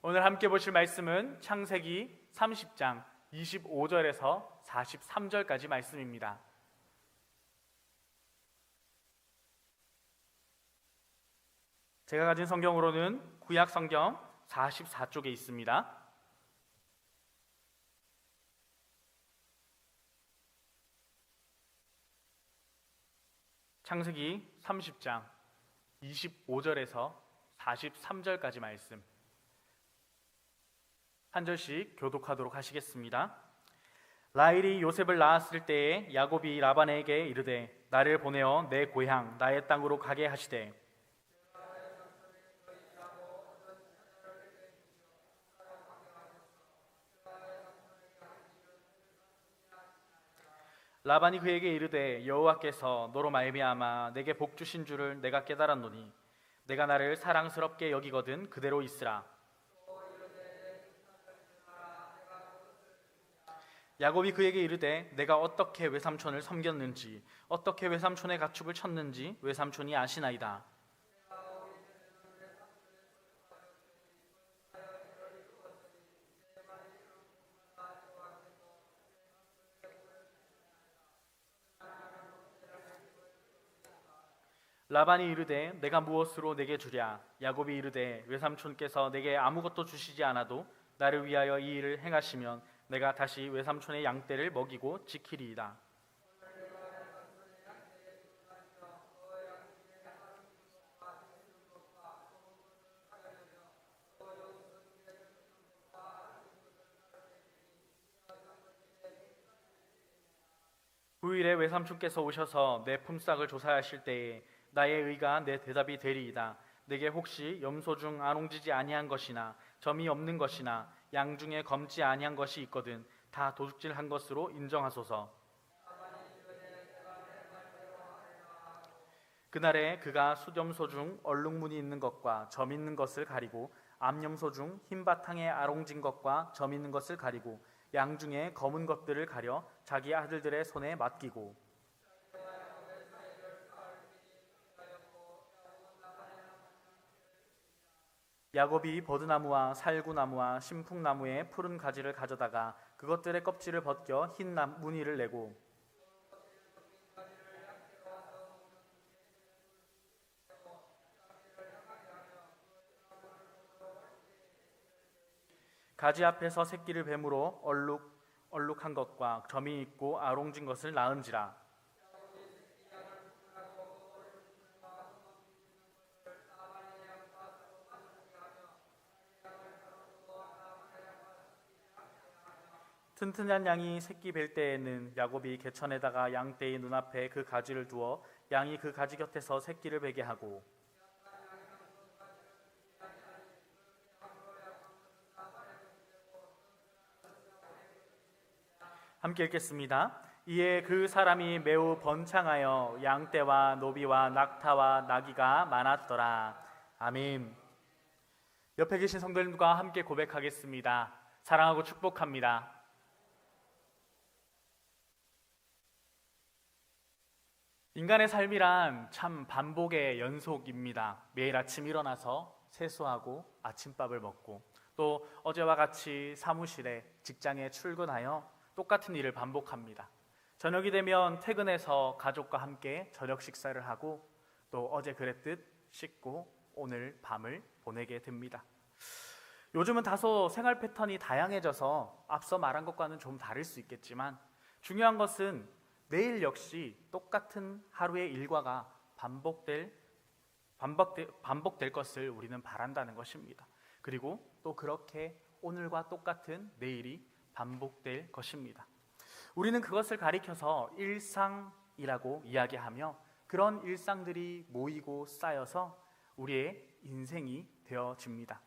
오늘 함께 보실 말씀은 창세기 30장 25절에서 43절까지 말씀입니다. 제가 가진 성경으로는 구약 성경 44쪽에 있습니다. 창세기 30장 25절에서 43절까지 말씀 한 절씩 교독하도록 하시겠습니다. 라헬이 요셉을 낳았을 때에 야곱이 라반에게 이르되 나를 보내어 내 고향 나의 땅으로 가게 하시되 라반이 그에게 이르되 여호와께서 너로 말미암아 내게 복 주신 줄을 내가 깨달았노니 내가 나를 사랑스럽게 여기거든 그대로 있으라. 야곱이 그에게 이르되 내가 어떻게 외삼촌을 섬겼는지 어떻게 외삼촌의 가축을 쳤는지 외삼촌이 아시나이다. 라반이 이르되 내가 무엇으로 내게 주랴. 야곱이 이르되 외삼촌께서 내게 아무것도 주시지 않아도 나를 위하여 이 일을 행하시면 내가 다시 외삼촌의 양떼를 먹이고 지키리이다. 후일에 외삼촌께서 오셔서 내 품삯을 조사하실 때에 나의 의가 내 대답이 되리이다. 내게 혹시 염소 중 안홍지지 아니한 것이나 점이 없는 것이나 양 중에 검지 아니한 것이 있거든 다 도둑질한 것으로 인정하소서. 그날에 그가 숫염소 중 얼룩무늬 있는 것과 점 있는 것을 가리고 암염소 중 흰 바탕에 아롱진 것과 점 있는 것을 가리고 양 중에 검은 것들을 가려 자기 아들들의 손에 맡기고 야곱이 버드나무와 살구나무와 신풍나무의 푸른 가지를 가져다가 그것들의 껍질을 벗겨 흰 무늬를 내고 가지 앞에서 새끼를 뱀으로 얼룩한 것과 점이 있고 아롱진 것을 낳은지라. 튼튼한 양이 새끼 뵐 때에는 야곱이 개천에다가 양떼의 눈앞에 그 가지를 두어 양이 그 가지 곁에서 새끼를 베게 하고 함께 읽겠습니다. 이에 그 사람이 매우 번창하여 양떼와 노비와 낙타와 나귀가 많았더라. 아멘. 옆에 계신 성도님과 함께 고백하겠습니다. 사랑하고 축복합니다. 인간의 삶이란 참 반복의 연속입니다. 매일 아침 일어나서 세수하고 아침밥을 먹고 또 어제와 같이 사무실에 직장에 출근하여 똑같은 일을 반복합니다. 저녁이 되면 퇴근해서 가족과 함께 저녁 식사를 하고 또 어제 그랬듯 씻고 오늘 밤을 보내게 됩니다. 요즘은 다소 생활 패턴이 다양해져서 앞서 말한 것과는 좀 다를 수 있겠지만 중요한 것은 내일 역시 똑같은 하루의 일과가 반복될 것을 우리는 바란다는 것입니다. 그리고 또 그렇게 오늘과 똑같은 내일이 반복될 것입니다. 우리는 그것을 가리켜서 일상이라고 이야기하며 그런 일상들이 모이고 쌓여서 우리의 인생이 되어집니다.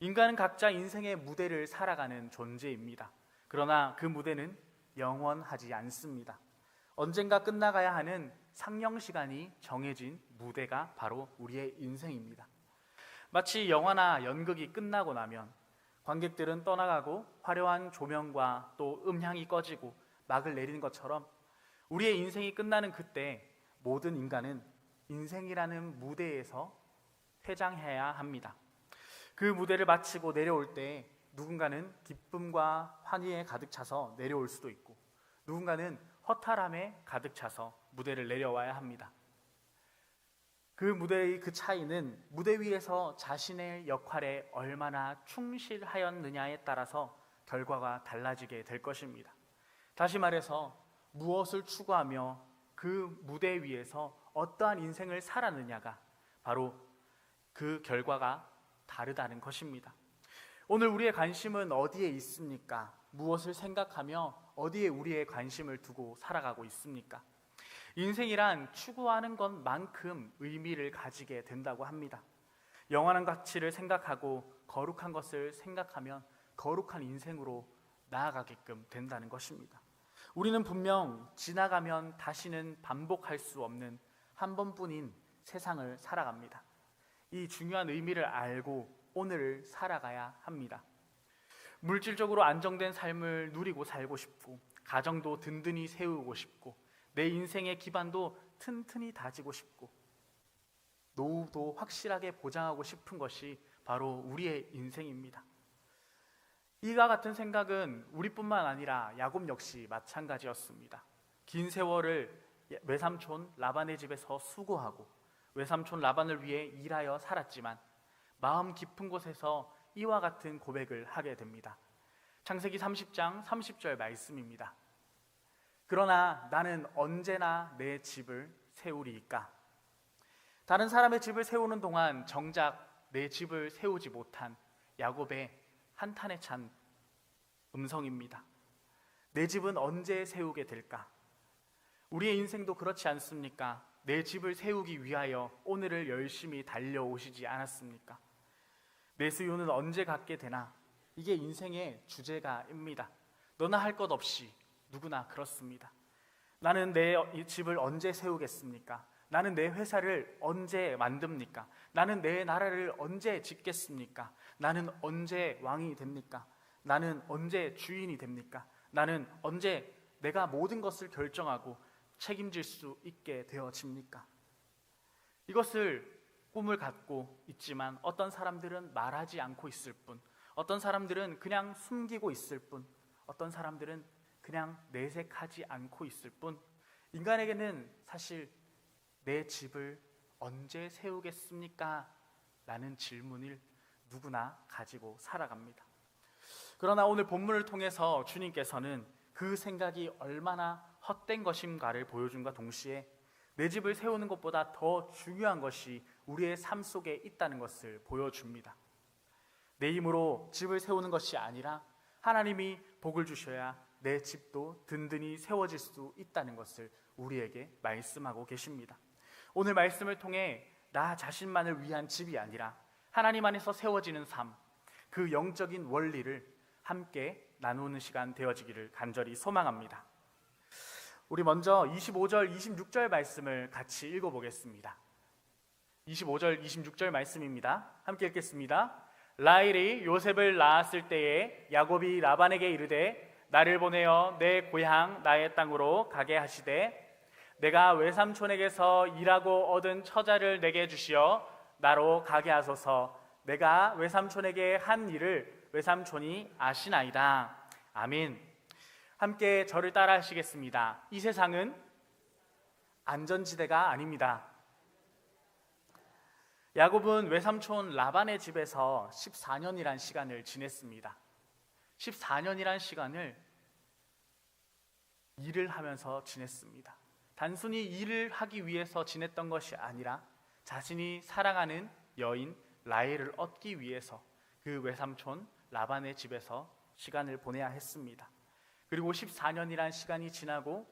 인간은 각자 인생의 무대를 살아가는 존재입니다. 그러나 그 무대는 영원하지 않습니다. 언젠가 끝나가야 하는 상영시간이 정해진 무대가 바로 우리의 인생입니다. 마치 영화나 연극이 끝나고 나면 관객들은 떠나가고 화려한 조명과 또 음향이 꺼지고 막을 내리는 것처럼 우리의 인생이 끝나는 그때 모든 인간은 인생이라는 무대에서 퇴장해야 합니다. 그 무대를 마치고 내려올 때 누군가는 기쁨과 환희에 가득 차서 내려올 수도 있고, 누군가는 허탈함에 가득 차서 무대를 내려와야 합니다. 그 무대의 그 차이는 무대 위에서 자신의 역할에 얼마나 충실하였느냐에 따라서 결과가 달라지게 될 것입니다. 다시 말해서 무엇을 추구하며 그 무대 위에서 어떠한 인생을 살았느냐가 바로 그 결과가 다르다는 것입니다. 오늘 우리의 관심은 어디에 있습니까? 무엇을 생각하며 어디에 우리의 관심을 두고 살아가고 있습니까? 인생이란 추구하는 것만큼 의미를 가지게 된다고 합니다. 영원한 가치를 생각하고 거룩한 것을 생각하면 거룩한 인생으로 나아가게끔 된다는 것입니다. 우리는 분명 지나가면 다시는 반복할 수 없는 한 번뿐인 세상을 살아갑니다. 이 중요한 의미를 알고 오늘을 살아가야 합니다. 물질적으로 안정된 삶을 누리고 살고 싶고, 가정도 든든히 세우고 싶고, 내 인생의 기반도 튼튼히 다지고 싶고, 노후도 확실하게 보장하고 싶은 것이 바로 우리의 인생입니다. 이와 같은 생각은 우리뿐만 아니라 야곱 역시 마찬가지였습니다. 긴 세월을 외삼촌 라반의 집에서 수고하고 외삼촌 라반을 위해 일하여 살았지만 마음 깊은 곳에서 이와 같은 고백을 하게 됩니다. 창세기 30장 30절 말씀입니다. 그러나 나는 언제나 내 집을 세우리이까. 다른 사람의 집을 세우는 동안 정작 내 집을 세우지 못한 야곱의 한탄에 찬 음성입니다. 내 집은 언제 세우게 될까? 우리의 인생도 그렇지 않습니까? 내 집을 세우기 위하여 오늘을 열심히 달려오시지 않았습니까? 내 수요는 언제 갖게 되나? 이게 인생의 주제가입니다. 너나 할 것 없이 누구나 그렇습니다. 나는 내 집을 언제 세우겠습니까? 나는 내 회사를 언제 만듭니까? 나는 내 나라를 언제 짓겠습니까? 나는 언제 왕이 됩니까? 나는 언제 주인이 됩니까? 나는 언제 내가 모든 것을 결정하고 책임질 수 있게 되어집니까? 이것을 꿈을 갖고 있지만 어떤 사람들은 말하지 않고 있을 뿐, 어떤 사람들은 그냥 숨기고 있을 뿐, 어떤 사람들은 그냥 내색하지 않고 있을 뿐, 인간에게는 사실 내 집을 언제 세우겠습니까? 라는 질문을 누구나 가지고 살아갑니다. 그러나 오늘 본문을 통해서 주님께서는 그 생각이 얼마나 헛된 것인가를 보여준과 동시에 내 집을 세우는 것보다 더 중요한 것이 우리의 삶 속에 있다는 것을 보여줍니다. 내 힘으로 집을 세우는 것이 아니라 하나님이 복을 주셔야 내 집도 든든히 세워질 수 있다는 것을 우리에게 말씀하고 계십니다. 오늘 말씀을 통해 나 자신만을 위한 집이 아니라 하나님 안에서 세워지는 삶, 그 영적인 원리를 함께 나누는 시간 되어지기를 간절히 소망합니다. 우리 먼저 25절, 26절 말씀을 같이 읽어보겠습니다. 25절, 26절 말씀입니다. 함께 읽겠습니다. 라헬이 요셉을 낳았을 때에 야곱이 라반에게 이르되 나를 보내어 내 고향 나의 땅으로 가게 하시되 내가 외삼촌에게서 일하고 얻은 처자를 내게 주시어 나로 가게 하소서. 내가 외삼촌에게 한 일을 외삼촌이 아시나이다. 아멘. 함께 저를 따라 하시겠습니다. 이 세상은 안전지대가 아닙니다. 야곱은 외삼촌 라반의 집에서 14년이란 시간을 지냈습니다. 14년이란 시간을 일을 하면서 지냈습니다. 단순히 일을 하기 위해서 지냈던 것이 아니라 자신이 사랑하는 여인 라헬을 얻기 위해서 그 외삼촌 라반의 집에서 시간을 보내야 했습니다. 그리고 14년이란 시간이 지나고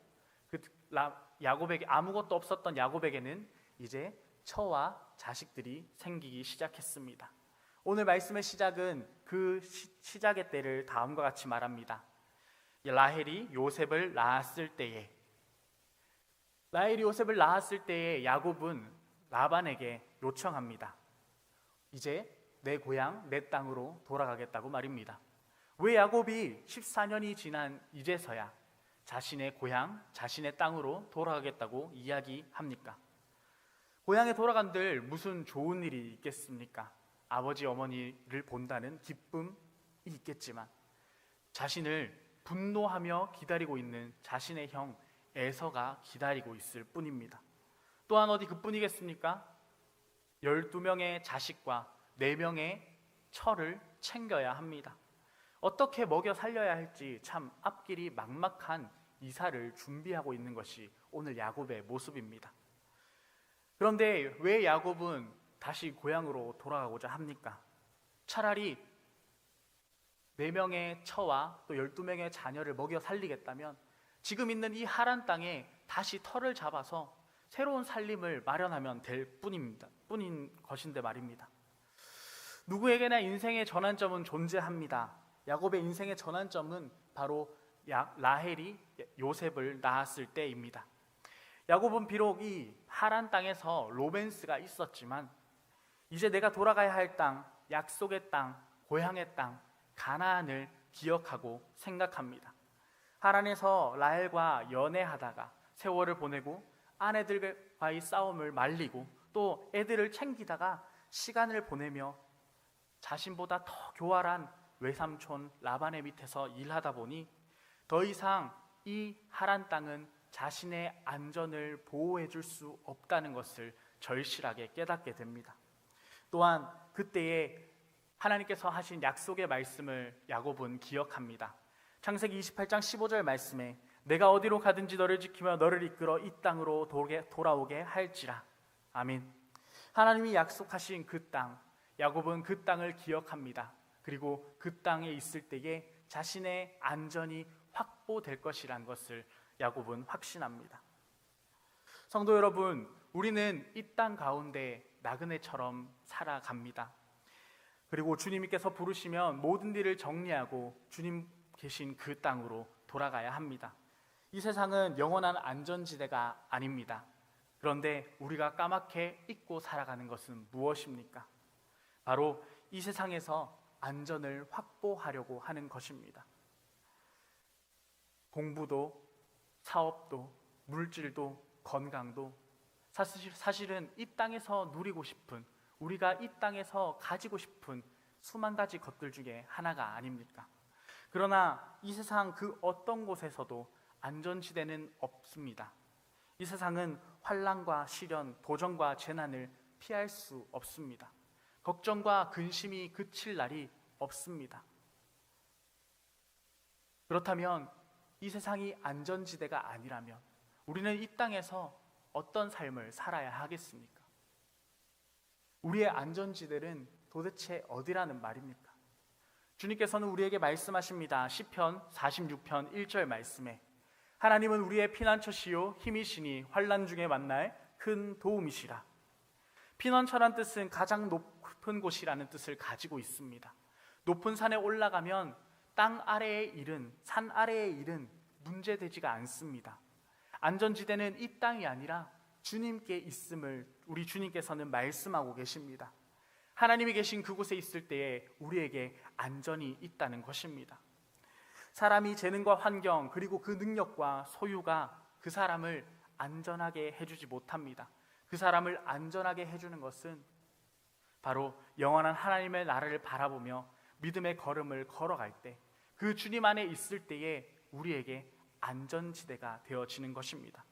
야곱에게 아무것도 없었던 야곱에게는 이제 처와 자식들이 생기기 시작했습니다. 오늘 말씀의 시작은 그 시작의 때를 다음과 같이 말합니다. 라헬이 요셉을 낳았을 때에, 라헬이 요셉을 낳았을 때에 야곱은 라반에게 요청합니다. 이제 내 고향 내 땅으로 돌아가겠다고 말입니다. 왜 야곱이 14년이 지난 이제서야 자신의 고향, 자신의 땅으로 돌아가겠다고 이야기합니까? 고향에 돌아간들 무슨 좋은 일이 있겠습니까? 아버지 어머니를 본다는 기쁨이 있겠지만 자신을 분노하며 기다리고 있는 자신의 형 에서가 기다리고 있을 뿐입니다. 또한 어디 그뿐이겠습니까? 12명의 자식과 4명의 처를 챙겨야 합니다. 어떻게 먹여 살려야 할지 참 앞길이 막막한 이사를 준비하고 있는 것이 오늘 야곱의 모습입니다. 그런데 왜 야곱은 다시 고향으로 돌아가고자 합니까? 차라리 4명의 처와 또 12명의 자녀를 먹여 살리겠다면 지금 있는 이 하란 땅에 다시 터를 잡아서 새로운 살림을 마련하면 될 뿐인 것인데 말입니다. 누구에게나 인생의 전환점은 존재합니다. 야곱의 인생의 전환점은 바로 라헬이 요셉을 낳았을 때입니다. 야곱은 비록 이 하란 땅에서 로맨스가 있었지만 이제 내가 돌아가야 할 땅, 약속의 땅, 고향의 땅, 가나안을 기억하고 생각합니다. 하란에서 라헬과 연애하다가 세월을 보내고 아내들과의 싸움을 말리고 또 애들을 챙기다가 시간을 보내며 자신보다 더 교활한 외삼촌 라반의 밑에서 일하다 보니 더 이상 이 하란 땅은 자신의 안전을 보호해 줄 수 없다는 것을 절실하게 깨닫게 됩니다. 또한 그때에 하나님께서 하신 약속의 말씀을 야곱은 기억합니다. 창세기 28장 15절 말씀에 내가 어디로 가든지 너를 지키며 너를 이끌어 이 땅으로 돌아오게 할지라. 아멘. 하나님이 약속하신 그 땅, 야곱은 그 땅을 기억합니다. 그리고 그 땅에 있을 때에 자신의 안전이 확보될 것이란 것을 야곱은 확신합니다. 성도 여러분, 우리는 이 땅 가운데 나그네처럼 살아갑니다. 그리고 주님께서 부르시면 모든 일을 정리하고 주님 계신 그 땅으로 돌아가야 합니다. 이 세상은 영원한 안전지대가 아닙니다. 그런데 우리가 까맣게 잊고 살아가는 것은 무엇입니까? 바로 이 세상에서 안전을 확보하려고 하는 것입니다. 공부도, 사업도, 물질도, 건강도 사실은 이 땅에서 누리고 싶은, 우리가 이 땅에서 가지고 싶은 수만 가지 것들 중에 하나가 아닙니까? 그러나 이 세상 그 어떤 곳에서도 안전지대는 없습니다. 이 세상은 환난과 시련, 도전과 재난을 피할 수 없습니다. 걱정과 근심이 그칠 날이 없습니다. 그렇다면 이 세상이 안전지대가 아니라면 우리는 이 땅에서 어떤 삶을 살아야 하겠습니까? 우리의 안전지대는 도대체 어디라는 말입니까? 주님께서는 우리에게 말씀하십니다. 시편 46편 1절 말씀에 하나님은 우리의 피난처시요 힘이시니 환난 중에 만날 큰 도움이시라. 피난처란 뜻은 가장 높은 곳이라는 뜻을 가지고 있습니다. 높은 산에 올라가면 땅 아래의 일은, 산 아래의 일은 문제되지가 않습니다. 안전지대는 이 땅이 아니라 주님께 있음을 우리 주님께서는 말씀하고 계십니다. 하나님이 계신 그곳에 있을 때에 우리에게 안전이 있다는 것입니다. 사람이 재능과 환경 그리고 그 능력과 소유가 그 사람을 안전하게 해주지 못합니다. 그 사람을 안전하게 해주는 것은 바로 영원한 하나님의 나라를 바라보며 믿음의 걸음을 걸어갈 때, 그 주님 안에 있을 때에 우리에게 안전지대가 되어지는 것입니다.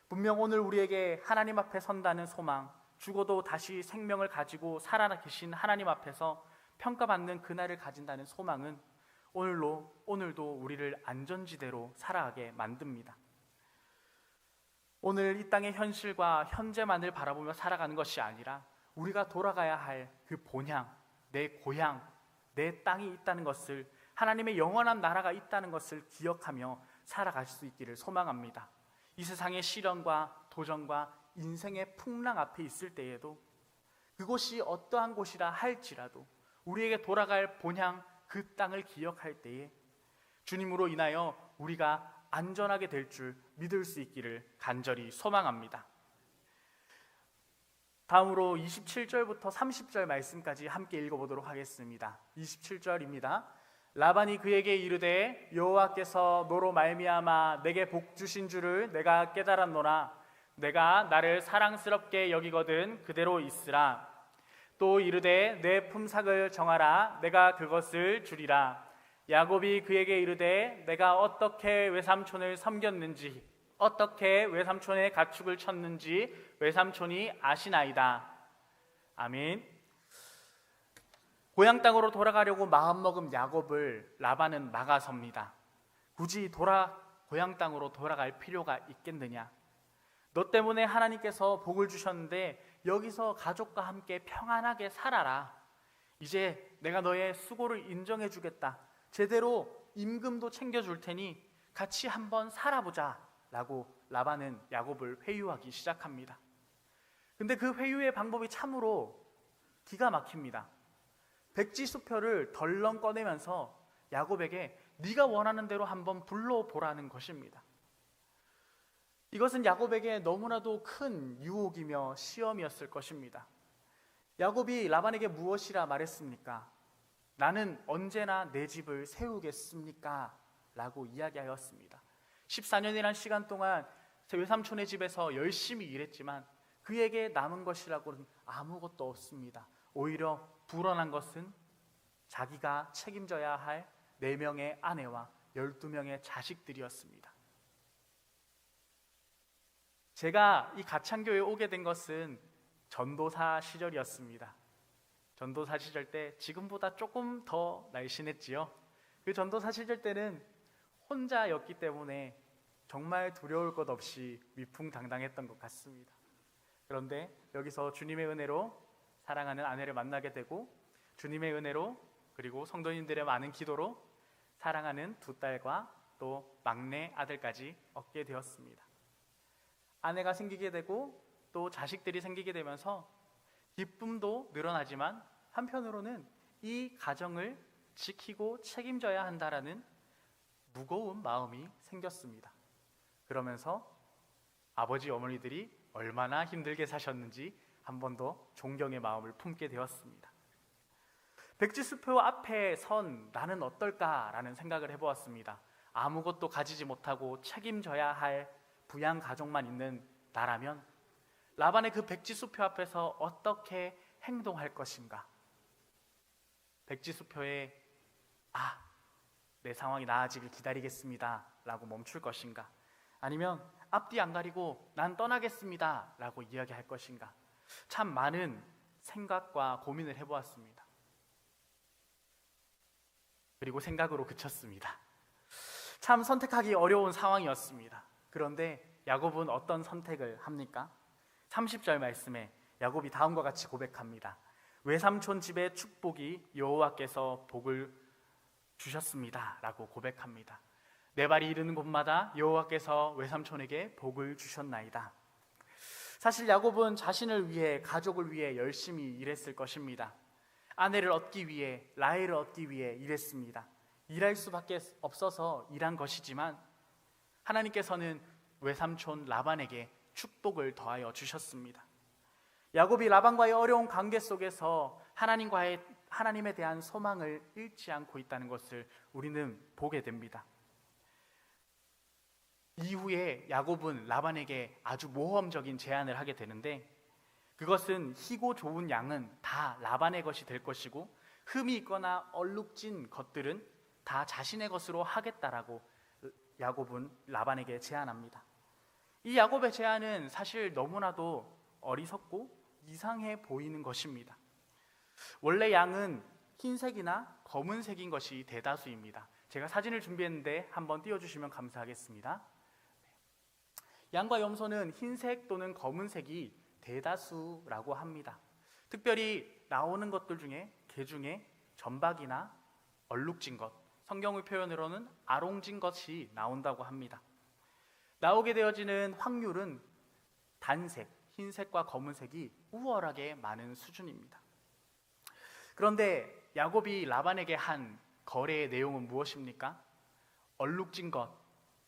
분명 오늘 우리에게 하나님 앞에 선다는 소망, 죽어도 다시 생명을 가지고 살아계신 하나님 앞에서 평가받는 그날을 가진다는 소망은 오늘도 우리를 안전지대로 살아가게 만듭니다. 오늘 이 땅의 현실과 현재만을 바라보며 살아가는 것이 아니라 우리가 돌아가야 할 그 본향, 내 고향, 내 땅이 있다는 것을, 하나님의 영원한 나라가 있다는 것을 기억하며 살아갈 수 있기를 소망합니다. 이 세상의 시련과 도전과 인생의 풍랑 앞에 있을 때에도 그곳이 어떠한 곳이라 할지라도 우리에게 돌아갈 본향, 그 땅을 기억할 때에 주님으로 인하여 우리가 안전하게 될 줄 믿을 수 있기를 간절히 소망합니다. 다음으로 27절부터 30절 말씀까지 함께 읽어보도록 하겠습니다. 27절입니다. 라반이 그에게 이르되 여호와께서 너로 말미암아 내게 복 주신 줄을 내가 깨달았노라. 내가 나를 사랑스럽게 여기거든 그대로 있으라. 또 이르되 내 품삯을 정하라. 내가 그것을 주리라. 야곱이 그에게 이르되 내가 어떻게 외삼촌을 섬겼는지 어떻게 외삼촌의 가축을 쳤는지 외삼촌이 아시나이다. 아멘. 고향 땅으로 돌아가려고 마음먹은 야곱을 라반은 막아섭니다. 굳이 고향 땅으로 돌아갈 필요가 있겠느냐? 너 때문에 하나님께서 복을 주셨는데 여기서 가족과 함께 평안하게 살아라. 이제 내가 너의 수고를 인정해 주겠다. 제대로 임금도 챙겨줄 테니 같이 한번 살아보자 라고 라반은 야곱을 회유하기 시작합니다. 근데 그 회유의 방법이 참으로 기가 막힙니다. 백지수표를 덜렁 꺼내면서 야곱에게 네가 원하는 대로 한번 불러보라는 것입니다. 이것은 야곱에게 너무나도 큰 유혹이며 시험이었을 것입니다. 야곱이 라반에게 무엇이라 말했습니까? 나는 언제나 내 집을 세우겠습니까? 라고 이야기하였습니다. 14년이란 시간 동안 외삼촌의 집에서 열심히 일했지만 그에게 남은 것이라고는 아무것도 없습니다. 오히려 불어난 것은 자기가 책임져야 할 4명의 아내와 12명의 자식들이었습니다. 제가 이 가창교회에 오게 된 것은 전도사 시절이었습니다. 전도사 시절 때 지금보다 조금 더 날씬했지요. 그 전도사 시절 때는 혼자였기 때문에 정말 두려울 것 없이 위풍당당했던 것 같습니다. 그런데 여기서 주님의 은혜로 사랑하는 아내를 만나게 되고 주님의 은혜로 그리고 성도님들의 많은 기도로 사랑하는 2딸과 또 막내 아들까지 얻게 되었습니다. 아내가 생기게 되고 또 자식들이 생기게 되면서 기쁨도 늘어나지만 한편으로는 이 가정을 지키고 책임져야 한다라는 무거운 마음이 생겼습니다. 그러면서 아버지 어머니들이 얼마나 힘들게 사셨는지 한 번 더 존경의 마음을 품게 되었습니다. 백지수표 앞에 선 나는 어떨까라는 생각을 해보았습니다. 아무것도 가지지 못하고 책임져야 할 부양 가족만 있는 나라면 라반의 그 백지수표 앞에서 어떻게 행동할 것인가? 백지수표에 내 상황이 나아지길 기다리겠습니다 라고 멈출 것인가? 아니면 앞뒤 안 가리고 난 떠나겠습니다 라고 이야기할 것인가? 참 많은 생각과 고민을 해보았습니다. 그리고 생각으로 그쳤습니다. 참 선택하기 어려운 상황이었습니다. 그런데 야곱은 어떤 선택을 합니까? 30절 말씀에 야곱이 다음과 같이 고백합니다. 외삼촌 집의 축복이 여호와께서 복을 주셨습니다 라고 고백합니다. 내 발이 이르는 곳마다 여호와께서 외삼촌에게 복을 주셨나이다. 사실 야곱은 자신을 위해 가족을 위해 열심히 일했을 것입니다. 아내를 얻기 위해 라헬을 얻기 위해 일했습니다. 일할 수밖에 없어서 일한 것이지만 하나님께서는 외삼촌 라반에게 축복을 더하여 주셨습니다. 야곱이 라반과의 어려운 관계 속에서 하나님에 대한 소망을 잃지 않고 있다는 것을 우리는 보게 됩니다. 이후에 야곱은 라반에게 아주 모험적인 제안을 하게 되는데 그것은 희고 좋은 양은 다 라반의 것이 될 것이고 흠이 있거나 얼룩진 것들은 다 자신의 것으로 하겠다라고 야곱은 라반에게 제안합니다. 이 야곱의 제안은 사실 너무나도 어리석고 이상해 보이는 것입니다. 원래 양은 흰색이나 검은색인 것이 대다수입니다. 제가 사진을 준비했는데 한번 띄워주시면 감사하겠습니다. 양과 염소는 흰색 또는 검은색이 대다수라고 합니다. 특별히 나오는 것들 중에 개 중에 점박이나 얼룩진 것, 성경의 표현으로는 아롱진 것이 나온다고 합니다. 나오게 되어지는 확률은 단색, 흰색과 검은색이 우월하게 많은 수준입니다. 그런데 야곱이 라반에게 한 거래의 내용은 무엇입니까? 얼룩진 것,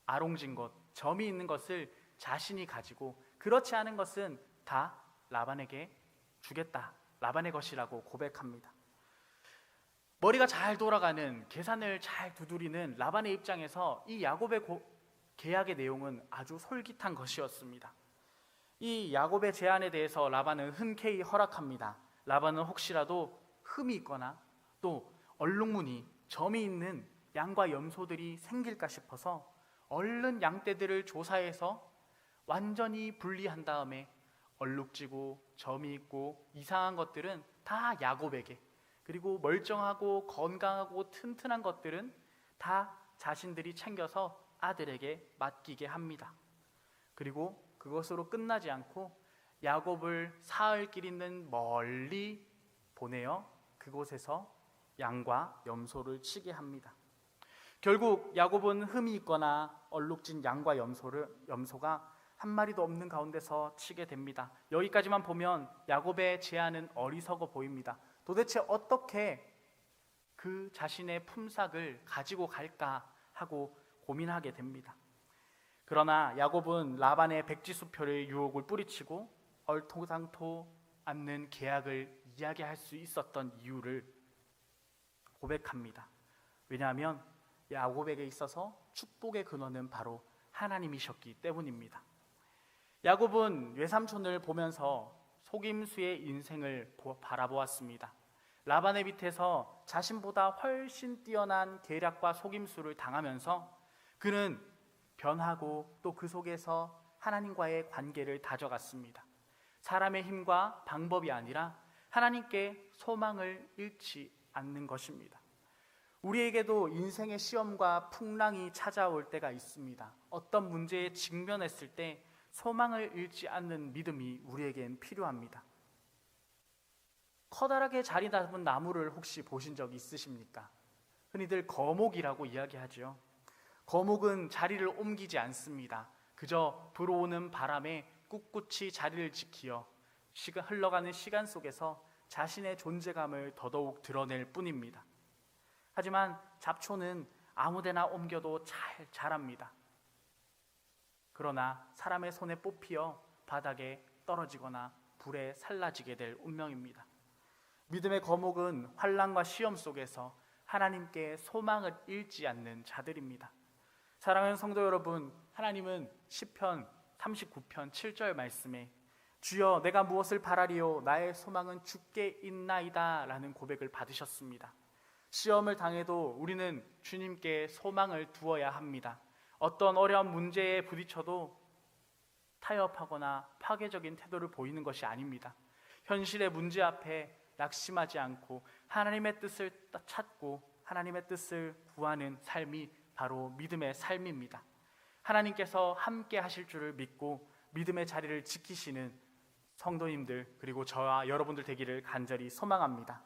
아롱진 것, 점이 있는 것을 자신이 가지고 그렇지 않은 것은 다 라반에게 주겠다, 라반의 것이라고 고백합니다. 머리가 잘 돌아가는, 계산을 잘 두드리는 라반의 입장에서 이 야곱의 계약의 내용은 아주 솔깃한 것이었습니다. 이 야곱의 제안에 대해서 라반은 흔쾌히 허락합니다. 라반은 혹시라도 흠이 있거나 또 얼룩무늬, 점이 있는 양과 염소들이 생길까 싶어서 얼른 양떼들을 조사해서 완전히 분리한 다음에 얼룩지고 점이 있고 이상한 것들은 다 야곱에게, 그리고 멀쩡하고 건강하고 튼튼한 것들은 다 자신들이 챙겨서 아들에게 맡기게 합니다. 그리고 그것으로 끝나지 않고 야곱을 사흘 길 있는 멀리 보내어 그곳에서 양과 염소를 치게 합니다. 결국 야곱은 흠이 있거나 얼룩진 양과 염소가 한 마리도 없는 가운데서 치게 됩니다. 여기까지만 보면 야곱의 제안은 어리석어 보입니다. 도대체 어떻게 그 자신의 품삯을 가지고 갈까 하고 고민하게 됩니다. 그러나 야곱은 라반의 백지수표를 유혹을 뿌리치고 얼토당토 않는 계약을 이야기할 수 있었던 이유를 고백합니다. 왜냐하면 야곱에게 있어서 축복의 근원은 바로 하나님이셨기 때문입니다. 야곱은 외삼촌을 보면서 속임수의 인생을 바라보았습니다. 라반의 밑에서 자신보다 훨씬 뛰어난 계략과 속임수를 당하면서 그는 변하고 또 그 속에서 하나님과의 관계를 다져갔습니다. 사람의 힘과 방법이 아니라 하나님께 소망을 잃지 않는 것입니다. 우리에게도 인생의 시험과 풍랑이 찾아올 때가 있습니다. 어떤 문제에 직면했을 때 소망을 잃지 않는 믿음이 우리에겐 필요합니다. 커다랗게 자리 잡은 나무를 혹시 보신 적 있으십니까? 흔히들 거목이라고 이야기하죠. 거목은 자리를 옮기지 않습니다. 그저 불어오는 바람에 꿋꿋이 자리를 지키어 흘러가는 시간 속에서 자신의 존재감을 더더욱 드러낼 뿐입니다. 하지만 잡초는 아무데나 옮겨도 잘 자랍니다. 그러나 사람의 손에 뽑히어 바닥에 떨어지거나 불에 살라지게 될 운명입니다. 믿음의 거목은 환난과 시험 속에서 하나님께 소망을 잃지 않는 자들입니다. 사랑하는 성도 여러분, 하나님은 시편 39편 7절 말씀에 주여 내가 무엇을 바라리요 나의 소망은 주께 있나이다 라는 고백을 받으셨습니다. 시험을 당해도 우리는 주님께 소망을 두어야 합니다. 어떤 어려운 문제에 부딪혀도 타협하거나 파괴적인 태도를 보이는 것이 아닙니다. 현실의 문제 앞에 낙심하지 않고 하나님의 뜻을 찾고 하나님의 뜻을 구하는 삶이 바로 믿음의 삶입니다. 하나님께서 함께 하실 줄을 믿고 믿음의 자리를 지키시는 성도님들 그리고 저와 여러분들 되기를 간절히 소망합니다.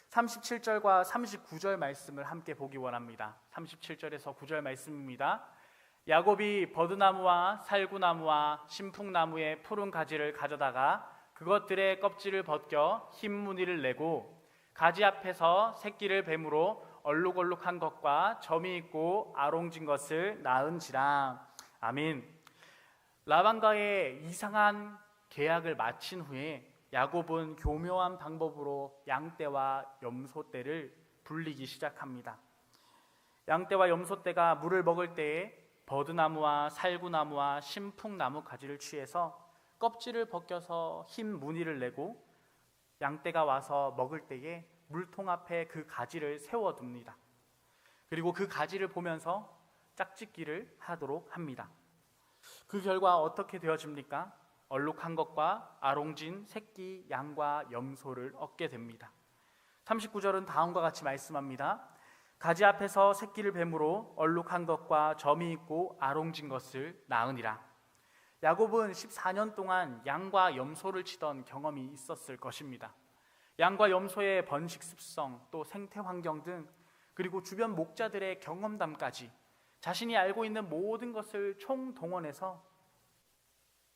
37절과 39절 말씀을 함께 보기 원합니다. 37절에서 9절 말씀입니다. 야곱이 버드나무와 살구나무와 신풍나무의 푸른 가지를 가져다가 그것들의 껍질을 벗겨 흰 무늬를 내고 가지 앞에서 새끼를 뱀으로 얼룩얼룩한 것과 점이 있고 아롱진 것을 낳은지라. 아멘. 라반과의 이상한 계약을 마친 후에 야곱은 교묘한 방법으로 양떼와 염소떼를 불리기 시작합니다. 양떼와 염소떼가 물을 먹을 때에 버드나무와 살구나무와 신풍나무 가지를 취해서 껍질을 벗겨서 흰 무늬를 내고 양떼가 와서 먹을 때에 물통 앞에 그 가지를 세워둡니다. 그리고 그 가지를 보면서 짝짓기를 하도록 합니다. 그 결과 어떻게 되어집니까? 얼룩한 것과 아롱진 새끼 양과 염소를 얻게 됩니다. 39절은 다음과 같이 말씀합니다. 가지 앞에서 새끼를 뱀으로 얼룩한 것과 점이 있고 아롱진 것을 낳으니라. 야곱은 14년 동안 양과 염소를 치던 경험이 있었을 것입니다. 양과 염소의 번식 습성, 또 생태 환경 등 그리고 주변 목자들의 경험담까지 자신이 알고 있는 모든 것을 총동원해서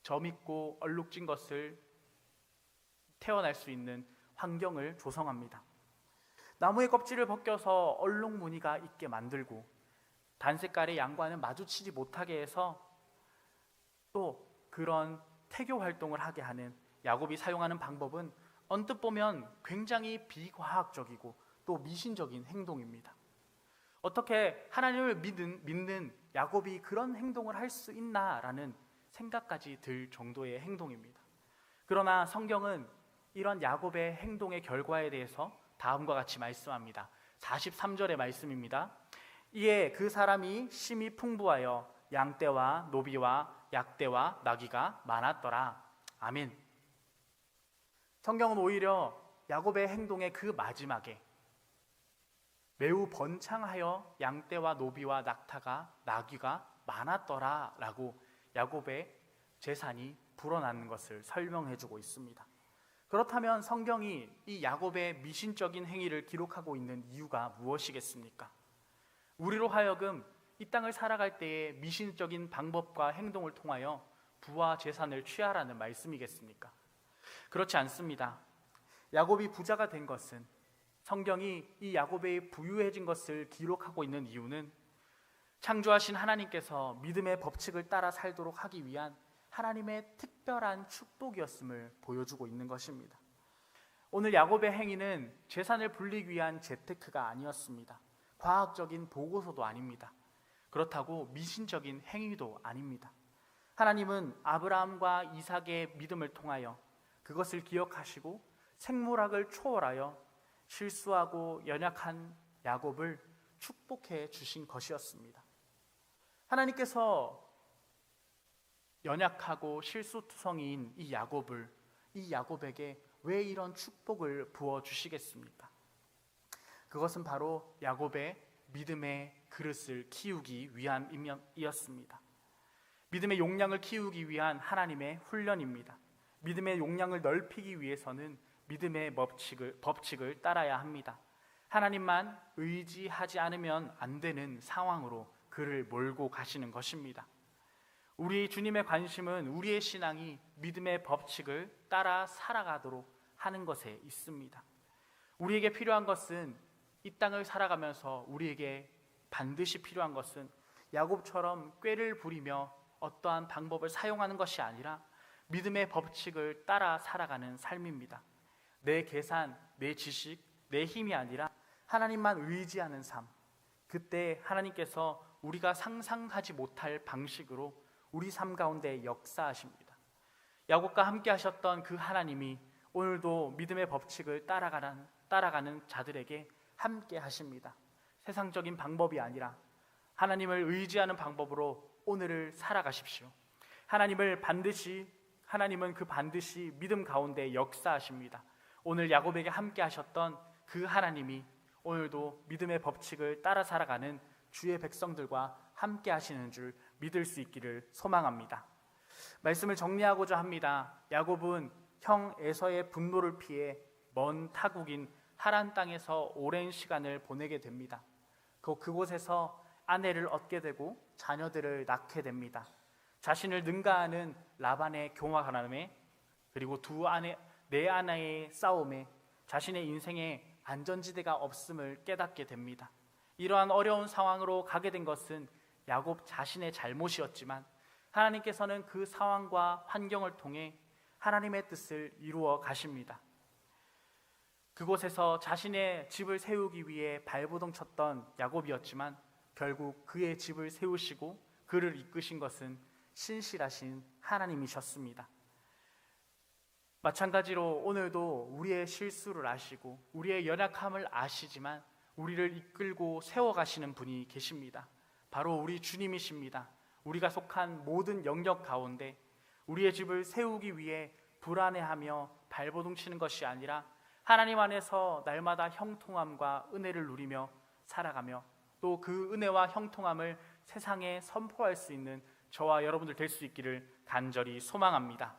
점 있고 얼룩진 것을 태어날 수 있는 환경을 조성합니다. 나무의 껍질을 벗겨서 얼룩 무늬가 있게 만들고 단색깔의 양과는 마주치지 못하게 해서 또 그런 태교 활동을 하게 하는 야곱이 사용하는 방법은 언뜻 보면 굉장히 비과학적이고 또 미신적인 행동입니다. 어떻게 하나님을 믿는 야곱이 그런 행동을 할 수 있나라는 생각까지 들 정도의 행동입니다. 그러나 성경은 이런 야곱의 행동의 결과에 대해서 다음과 같이 말씀합니다. 43절의 말씀입니다. 이에 그 사람이 심히 풍부하여 양떼와 노비와 약떼와 나귀가 많았더라. 아멘. 성경은 오히려 야곱의 행동의 그 마지막에 매우 번창하여 양떼와 노비와 나귀가 많았더라 라고 야곱의 재산이 불어나는 것을 설명해 주고 있습니다. 그렇다면 성경이 이 야곱의 미신적인 행위를 기록하고 있는 이유가 무엇이겠습니까? 우리로 하여금 이 땅을 살아갈 때에 미신적인 방법과 행동을 통하여 부와 재산을 취하라는 말씀이겠습니까? 그렇지 않습니다. 야곱이 부자가 된 것은, 성경이 이 야곱의 부유해진 것을 기록하고 있는 이유는 창조하신 하나님께서 믿음의 법칙을 따라 살도록 하기 위한 하나님의 특별한 축복이었음을 보여주고 있는 것입니다. 오늘 야곱의 행위는 재산을 불리기 위한 재테크가 아니었습니다. 과학적인 보고서도 아닙니다. 그렇다고 미신적인 행위도 아닙니다. 하나님은 아브라함과 이삭의 믿음을 통하여 그것을 기억하시고 생물학을 초월하여 실수하고 연약한 야곱을 축복해 주신 것이었습니다. 하나님께서 연약하고 실수투성이인 이 야곱에게 왜 이런 축복을 부어 주시겠습니까? 그것은 바로 야곱의 믿음의 그릇을 키우기 위함이었습니다. 믿음의 용량을 키우기 위한 하나님의 훈련입니다. 믿음의 용량을 넓히기 위해서는 믿음의 법칙을 따라야 합니다. 하나님만 의지하지 않으면 안 되는 상황으로 그를 몰고 가시는 것입니다. 우리 주님의 관심은 우리의 신앙이 믿음의 법칙을 따라 살아가도록 하는 것에 있습니다. 우리에게 필요한 것은, 이 땅을 살아가면서 우리에게 반드시 필요한 것은 야곱처럼 꾀를 부리며 어떠한 방법을 사용하는 것이 아니라 믿음의 법칙을 따라 살아가는 삶입니다. 내 계산, 내 지식, 내 힘이 아니라 하나님만 의지하는 삶. 그때 하나님께서 우리가 상상하지 못할 방식으로 우리 삶 가운데 역사하십니다. 야곱과 함께 하셨던 그 하나님이 오늘도 믿음의 법칙을 따라가는 자들에게 함께 하십니다. 세상적인 방법이 아니라 하나님을 의지하는 방법으로 오늘을 살아가십시오. 하나님은 반드시 믿음 가운데 역사하십니다. 오늘 야곱에게 함께 하셨던 그 하나님이 오늘도 믿음의 법칙을 따라 살아가는 주의 백성들과 함께 하시는 줄 믿을 수 있기를 소망합니다. 말씀을 정리하고자 합니다. 야곱은 형 에서의 분노를 피해 먼 타국인 하란 땅에서 오랜 시간을 보내게 됩니다. 그곳에서 아내를 얻게 되고 자녀들을 낳게 됩니다. 자신을 능가하는 라반의 교만함에, 그리고 네 아내의 싸움에 자신의 인생에 안전지대가 없음을 깨닫게 됩니다. 이러한 어려운 상황으로 가게 된 것은 야곱 자신의 잘못이었지만 하나님께서는 그 상황과 환경을 통해 하나님의 뜻을 이루어 가십니다. 그곳에서 자신의 집을 세우기 위해 발버둥 쳤던 야곱이었지만 결국 그의 집을 세우시고 그를 이끄신 것은 신실하신 하나님이셨습니다. 마찬가지로 오늘도 우리의 실수를 아시고 우리의 연약함을 아시지만 우리를 이끌고 세워가시는 분이 계십니다. 바로 우리 주님이십니다. 우리가 속한 모든 영역 가운데 우리의 집을 세우기 위해 불안해하며 발버둥 치는 것이 아니라 하나님 안에서 날마다 형통함과 은혜를 누리며 살아가며 또 그 은혜와 형통함을 세상에 선포할 수 있는 저와 여러분들 될 수 있기를 간절히 소망합니다.